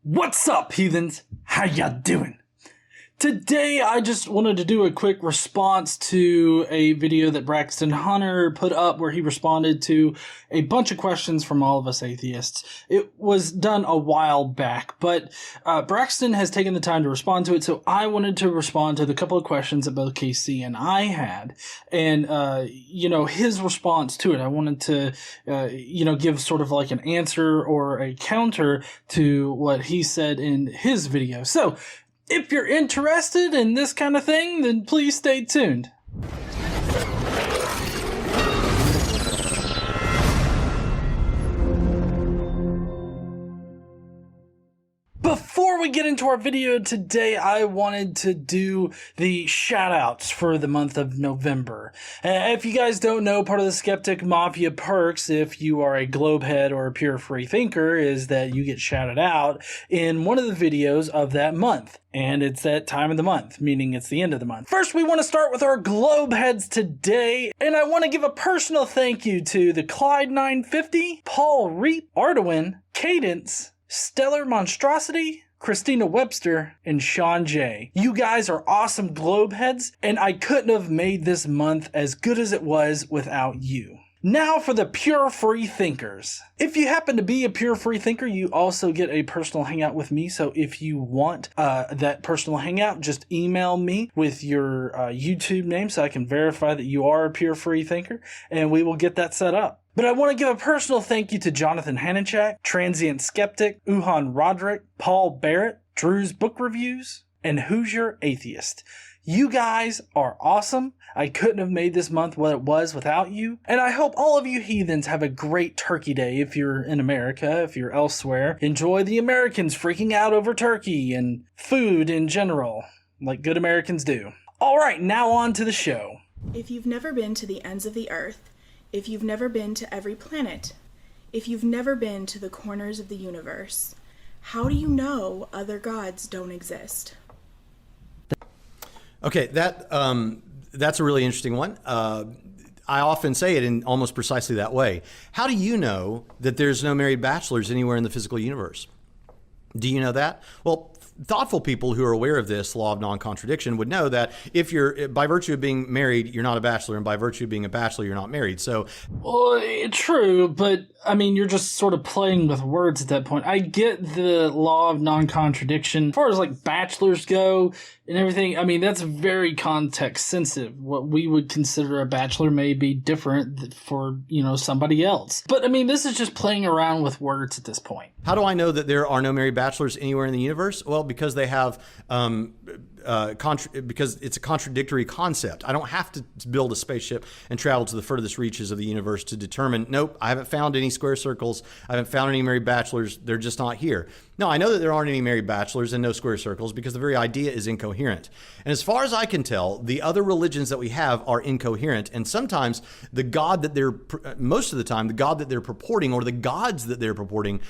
What's up, heathens? How ya doing? Today, I just wanted to do a quick response to a video that Braxton Hunter put up where he responded to a bunch of questions from all of us atheists. It was done a while back, but Braxton has taken the time to respond to it, so I wanted to respond to the couple of questions that both KC and I had, and, his response to it. I wanted to, give sort of like an answer or a counter to what he said in his video. So, if you're interested in this kind of thing, then please stay tuned. Before we get into our video today, I wanted to do the shoutouts for the month of November. If you guys don't know, part of the Skeptic mafia perks, if you are a globehead or a pure free thinker, is that you get shouted out in one of the videos of that month. And it's that time of the month, meaning it's the end of the month. First, we want to start with our globeheads today, and I want to give a personal thank you to the Clyde 950, Paul Reap, Arduin, Cadence, Stellar Monstrosity, Christina Webster, and Sean J. You guys are awesome globeheads, and I couldn't have made this month as good as it was without you. Now for the pure free thinkers. If you happen to be a pure free thinker, you also get a personal hangout with me. So if you want that personal hangout, just email me with your YouTube name so I can verify that you are a pure free thinker, and we will get that set up. But I want to give a personal thank you to Jonathan Hanachak, Transient Skeptic, Uhan Roderick, Paul Barrett, Drew's Book Reviews, and Who's Your Atheist. You guys are awesome. I couldn't have made this month what it was without you. And I hope all of you heathens have a great Turkey Day if you're in America. If you're elsewhere, enjoy the Americans freaking out over turkey and food in general, like good Americans do. All right, now on to the show. If you've never been to the ends of the earth, if you've never been to every planet, if you've never been to the corners of the universe, how do you know other gods don't exist? Okay, that's a really interesting one. I often say it in almost precisely that way. How do you know that there's no married bachelors anywhere in the physical universe? Do you know that? Well, thoughtful people who are aware of this law of non-contradiction would know that if you're, by virtue of being married, you're not a bachelor, and by virtue of being a bachelor, you're not married. So, well, true, but I mean, you're just sort of playing with words at that point. I get the law of non-contradiction. As far as like bachelors go and everything, I mean, that's very context sensitive. What we would consider a bachelor may be different for, somebody else. But I mean, this is just playing around with words at this point. How do I know that there are no married bachelors anywhere in the universe? Well, because they have, because it's a contradictory concept. I don't have to build a spaceship and travel to the furthest reaches of the universe to determine, nope, I haven't found any square circles. I haven't found any married bachelors. They're just not here. No, I know that there aren't any married bachelors and no square circles because the very idea is incoherent. And as far as I can tell, the other religions that we have are incoherent. And sometimes the God that most of the time, the God that they're purporting or the gods that they're purporting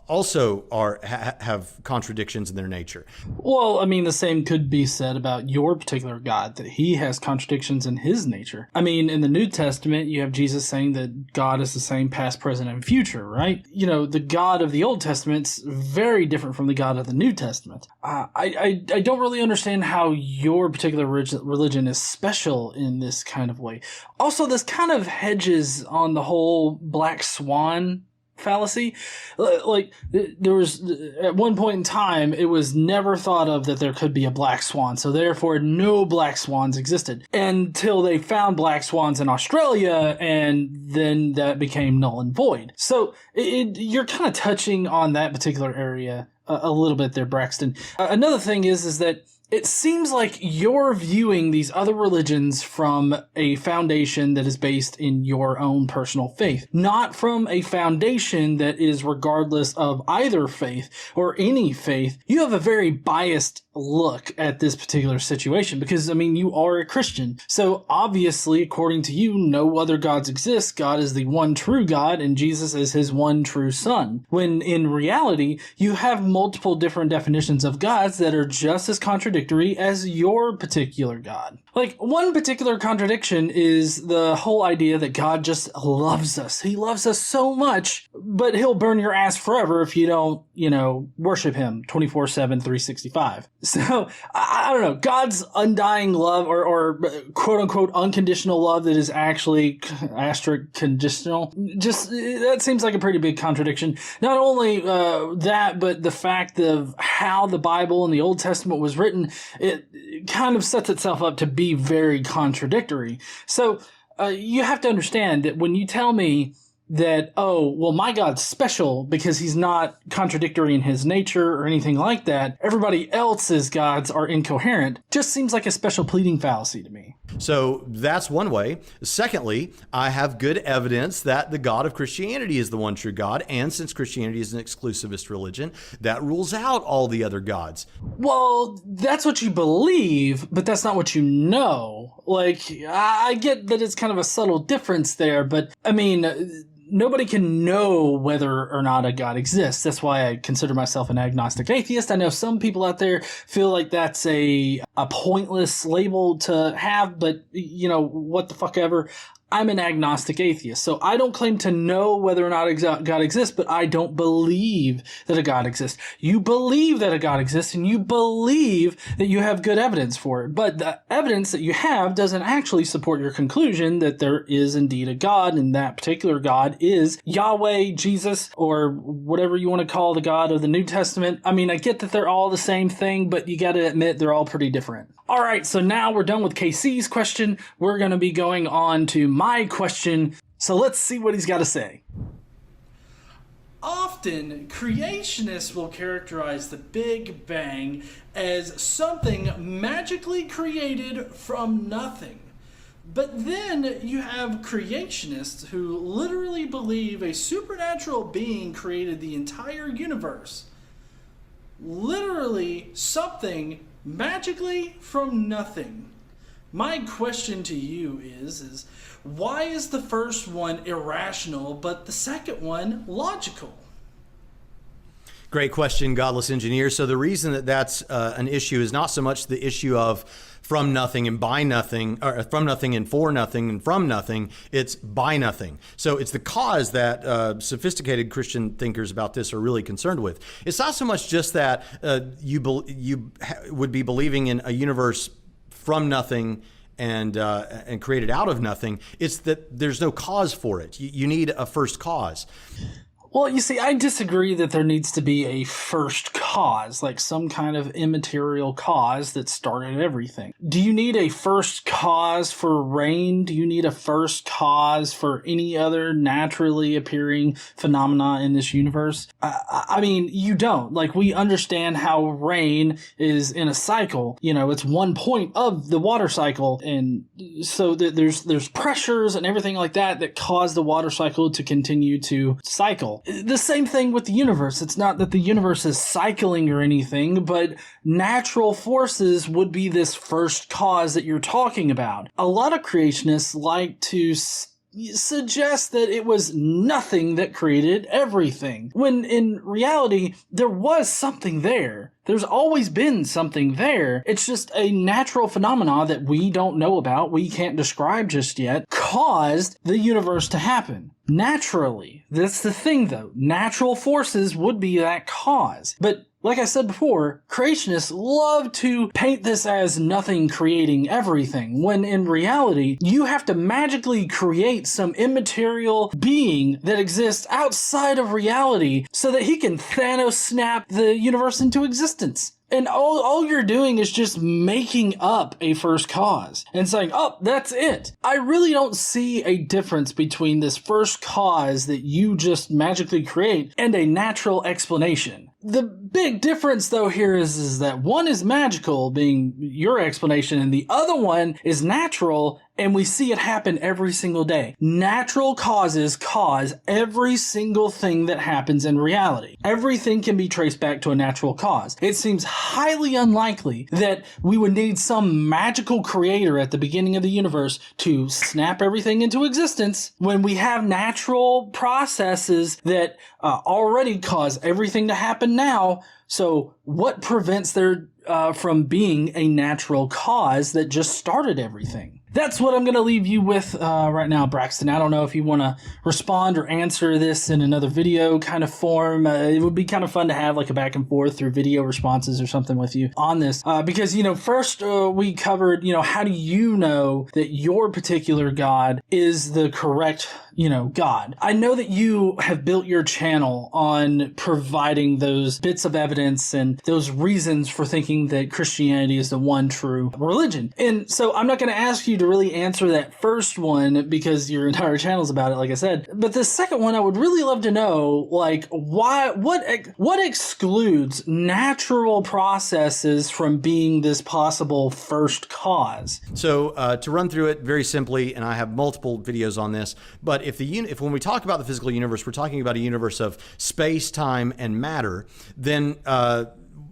also have contradictions in their nature. Well, I mean, the same could be said about your particular God, that he has contradictions in his nature. I mean, in the New Testament, you have Jesus saying that God is the same past, present, and future, right? The God of the Old Testament's very different from the God of the New Testament. I don't really understand how your particular religion is special in this kind of way. Also, this kind of hedges on the whole black swan fallacy. Like, there was, at one point in time, it was never thought of that there could be a black swan, so therefore no black swans existed until they found black swans in Australia, and then that became null and void. So you're kind of touching on that particular area a little bit there, Braxton. Another thing is that it seems like you're viewing these other religions from a foundation that is based in your own personal faith, not from a foundation that is regardless of either faith or any faith. You have a very biased look at this particular situation because, I mean, you are a Christian. So obviously, according to you, no other gods exist. God is the one true God and Jesus is his one true son. When in reality, you have multiple different definitions of gods that are just as contradictory contradictory as your particular God. Like, one particular contradiction is the whole idea that God just loves us. He loves us so much, but he'll burn your ass forever if you don't, worship him 24/7, 365. So, I don't know. God's undying love or quote unquote unconditional love that is actually asterisk conditional, just, that seems like a pretty big contradiction. Not only that, but the fact of how the Bible and the Old Testament was written, it kind of sets itself up to be very contradictory. So you have to understand that when you tell me that, oh, well, my God's special because he's not contradictory in his nature or anything like that, everybody else's gods are incoherent, just seems like a special pleading fallacy to me. So that's one way. Secondly, I have good evidence that the God of Christianity is the one true God. And since Christianity is an exclusivist religion, that rules out all the other gods. Well, that's what you believe, but that's not what you know. Like, I get that it's kind of a subtle difference there, but I mean, nobody can know whether or not a God exists. That's why I consider myself an agnostic atheist. I know some people out there feel like that's a pointless label to have, but what the fuck ever. I'm an agnostic atheist, so I don't claim to know whether or not God exists, but I don't believe that a God exists. You believe that a God exists, and you believe that you have good evidence for it, but the evidence that you have doesn't actually support your conclusion that there is indeed a God, and that particular God is Yahweh, Jesus, or whatever you want to call the God of the New Testament. I mean, I get that they're all the same thing, but you got to admit they're all pretty different. All right, so now we're done with KC's question. We're going to be going on to my question. So let's see what he's got to say. Often, creationists will characterize the Big Bang as something magically created from nothing. But then you have creationists who literally believe a supernatural being created the entire universe. Literally something magically from nothing. My question to you is why is the first one irrational but the second one logical? Great question, Godless Engineer. So the reason that that's an issue is not so much the issue of from nothing and by nothing, or from nothing and for nothing and from nothing, it's by nothing. So it's the cause that sophisticated Christian thinkers about this are really concerned with. It's not so much just that you would be believing in a universe from nothing and created out of nothing. It's that there's no cause for it. You need a first cause. Well, you see, I disagree that there needs to be a first cause, like some kind of immaterial cause that started everything. Do you need a first cause for rain? Do you need a first cause for any other naturally appearing phenomena in this universe? I mean, you don't. Like, we understand how rain is in a cycle. It's one point of the water cycle. And so there's pressures and everything like that cause the water cycle to continue to cycle. The same thing with the universe. It's not that the universe is cycling or anything, but natural forces would be this first cause that you're talking about. A lot of creationists like to suggest that it was nothing that created everything, when in reality, there was something there. There's always been something there. It's just a natural phenomena that we don't know about, we can't describe just yet, caused the universe to happen. Naturally. That's the thing, though. Natural forces would be that cause. But like I said before, creationists love to paint this as nothing creating everything, when in reality, you have to magically create some immaterial being that exists outside of reality so that he can Thanos snap the universe into existence. And all you're doing is just making up a first cause and saying, oh, that's it. I really don't see a difference between this first cause that you just magically create and a natural explanation. The big difference, though, here is that one is magical, being your explanation, and the other one is natural And we see it happen every single day. Natural causes cause every single thing that happens in reality. Everything can be traced back to a natural cause. It seems highly unlikely that we would need some magical creator at the beginning of the universe to snap everything into existence when we have natural processes that already cause everything to happen now. So what prevents there from being a natural cause that just started everything? That's what I'm going to leave you with right now, Braxton. I don't know if you want to respond or answer this in another video kind of form. It would be kind of fun to have like a back and forth through video responses or something with you on this. Because, first we covered, how do you know that your particular God is the correct, God? I know that you have built your channel on providing those bits of evidence and those reasons for thinking that Christianity is the one true religion. And so I'm not going to ask you to really answer that first one because your entire channel's about it, like I said. But the second one, I would really love to know, what excludes natural processes from being this possible first cause? So to run through it very simply, and I have multiple videos on this, but if when we talk about the physical universe, we're talking about a universe of space, time, and matter, then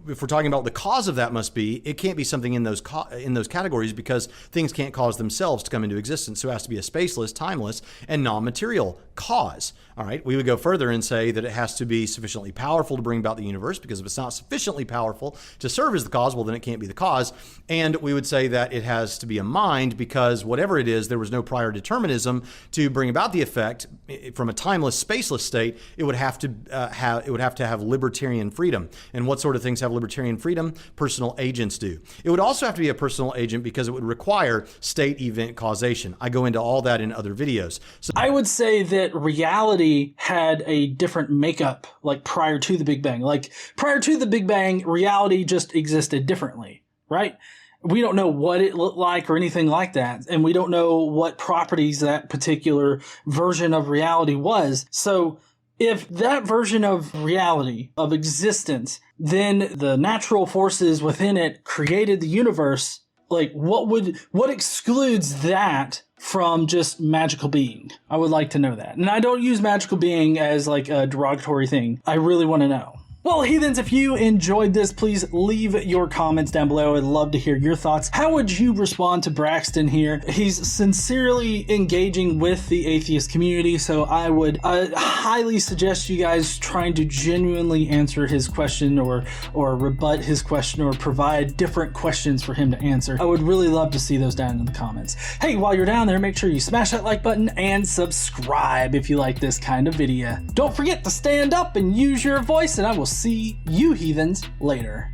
if we're talking about the cause of that must be, it can't be something in those categories because things can't cause themselves to come into existence. So it has to be a spaceless, timeless, and non-material cause. All right, we would go further and say that it has to be sufficiently powerful to bring about the universe, because if it's not sufficiently powerful to serve as the cause, well, then it can't be the cause. And we would say that it has to be a mind, because whatever it is, there was no prior determinism to bring about the effect. From a timeless, spaceless state, it would have to have libertarian freedom. And what sort of things have libertarian freedom? Personal agents do. It would also have to be a personal agent because it would require state event causation. I go into all that in other videos. So I would say that reality had a different makeup, like prior to the Big Bang. Like prior to the Big Bang, reality just existed differently, right? We don't know what it looked like or anything like that. And we don't know what properties that particular version of reality was. So if that version of reality, of existence, then the natural forces within it created the universe, like what excludes that from just magical being? I would like to know that. And I don't use magical being as like a derogatory thing. I really want to know. Well, heathens, if you enjoyed this, please leave your comments down below. I'd love to hear your thoughts. How would you respond to Braxton here? He's sincerely engaging with the atheist community, so I would highly suggest you guys trying to genuinely answer his question or rebut his question or provide different questions for him to answer. I would really love to see those down in the comments. Hey, while you're down there, make sure you smash that like button and subscribe if you like this kind of video. Don't forget to stand up and use your voice, and I will see you heathens later.